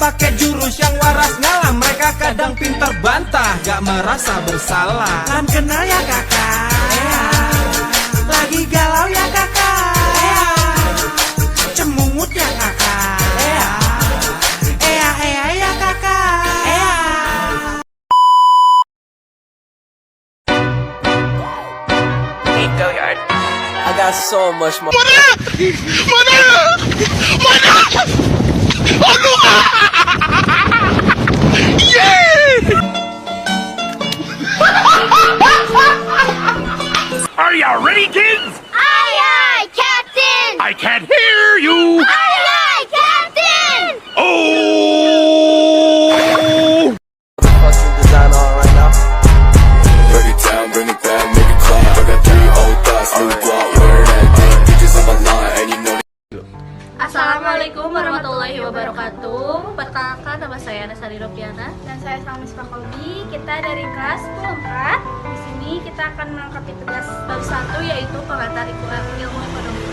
pakai jurus yang waras ngalah. Mereka kadang pintar bantah, gak merasa bersalah. Kan kenal ya kakak, lagi galau ya kakak, cemungut ya kakak, ya kakak. I got so much more. Are ya ready, kids? Aye, aye, Captain! I can't hear you! Aye, aye, Captain! Oh! Fucking design on right now. Break it down, bring it back, make it clap. I got 3 old thoughts, new guap, where that thing. Bitches on my line, and you know. Assalamualaikum warahmatullahi wabarakatuh. Perkenalkan, nama saya Nasari Ropiana Dan saya Salmis Fakolbi, kita dari kelas 10 Di sini kita akan melengkapi tugas bab 1, yaitu pengantar ilmu ekonomi.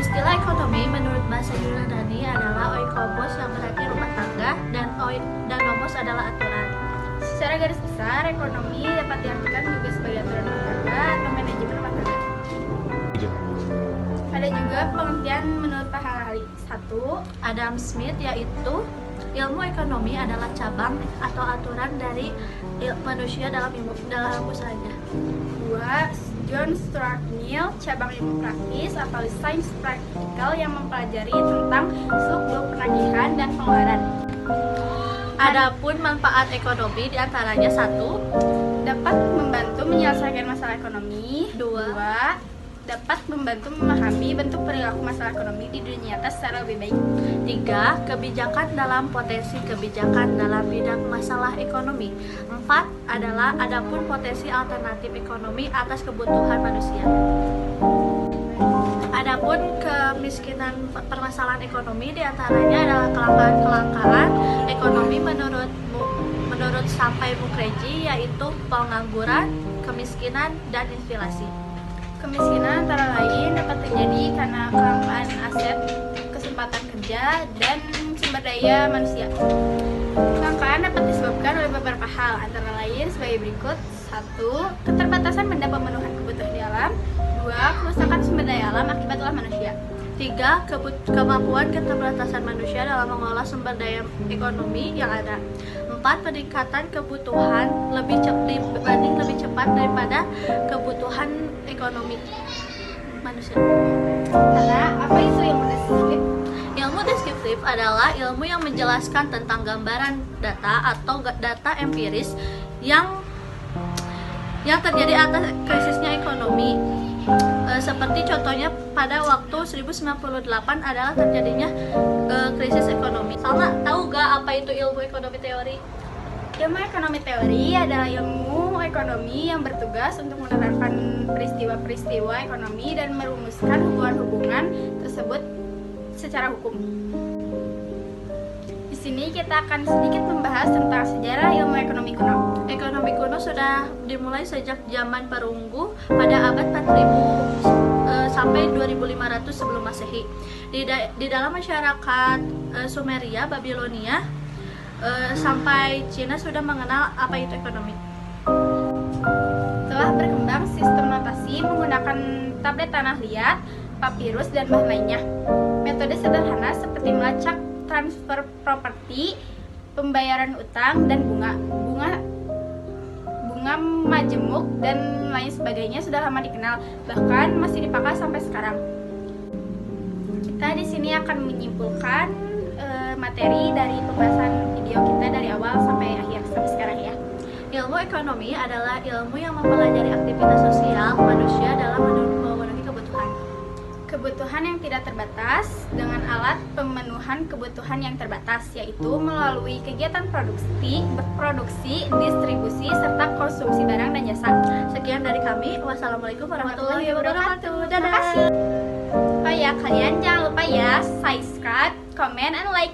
Istilah ekonomi menurut bahasa Yunani adalah oikos yang berarti rumah tangga, dan nomos adalah aturan. Secara garis besar, ekonomi dapat diartikan juga sebagai aturan rumah tangga atau manajemen rumah tangga. Ada juga pengertian menurut para ahli. 1. Adam Smith, yaitu ilmu ekonomi adalah cabang atau aturan dari manusia dalam usahanya. 2. John Stuart Mill, cabang ilmu praktis atau sains praktikal yang mempelajari tentang seluk-beluk penagihan dan pengeluaran. Adapun manfaat ekonomi diantaranya 1. Dapat membantu menyelesaikan masalah ekonomi. 2. Dapat membantu memahami bentuk perilaku masalah ekonomi di dunia nyata secara lebih baik. 3. Kebijakan dalam potensi kebijakan dalam bidang masalah ekonomi. 4. Adalah adapun potensi alternatif ekonomi atas kebutuhan manusia. Adapun kemiskinan permasalahan ekonomi diantaranya adalah kelangkaan ekonomi menurut sampai Mukherjee, yaitu pengangguran, kemiskinan, dan inflasi. Kemiskinan antara lain dapat terjadi karena kelangkaan aset, kesempatan kerja, dan sumber daya manusia. Kelangkaan dapat disebabkan oleh beberapa hal, antara lain sebagai berikut. 1. Keterbatasan benda pemenuhan kebutuhan di alam. 2. Kerusakan sumber daya alam akibat ulah manusia. 3. Kemampuan keterbatasan manusia dalam mengolah sumber daya ekonomi yang ada. 4. Peningkatan kebutuhan lebih cepat daripada kebutuhan ekonomi manusia. Karena apa itu ilmu deskriptif? Ilmu deskriptif adalah ilmu yang menjelaskan tentang gambaran data atau data empiris yang terjadi atas krisisnya ekonomi. Seperti contohnya pada waktu 1098 adalah terjadinya krisis ekonomi. Salma, tahu gak apa itu ilmu ekonomi teori? Ilmu ekonomi teori adalah ilmu ekonomi yang bertugas untuk menerangkan peristiwa-peristiwa ekonomi dan merumuskan hubungan-hubungan tersebut secara hukum. Di sini kita akan sedikit membahas tentang sejarah ilmu ekonomi kuno. Ekonomi kuno sudah dimulai sejak zaman perunggu pada abad 4000 sampai 2500 sebelum Masehi. Di dalam masyarakat Sumeria, Babilonia, sampai Cina sudah mengenal apa itu ekonomi. Telah berkembang sistem notasi menggunakan tablet tanah liat, papirus, dan bahan lainnya. Metode sederhana seperti melacak, transfer properti, pembayaran utang, dan bunga majemuk, dan lain sebagainya sudah lama dikenal, bahkan masih dipakai sampai sekarang. Kita di sini akan menyimpulkan materi dari pembahasan video kita dari awal sampai akhir, sampai sekarang ya. Ilmu ekonomi adalah ilmu yang mempelajari aktivitas sosial manusia dalam memenuhi kebutuhan yang tidak terbatas dengan alat pemenuhan kebutuhan yang terbatas, yaitu melalui kegiatan produksi, distribusi, serta konsumsi barang dan jasa. Sekian dari kami. Wassalamualaikum warahmatullahi wabarakatuh. Terima kasih. Oh ya, kalian jangan lupa ya subscribe, comment, and like.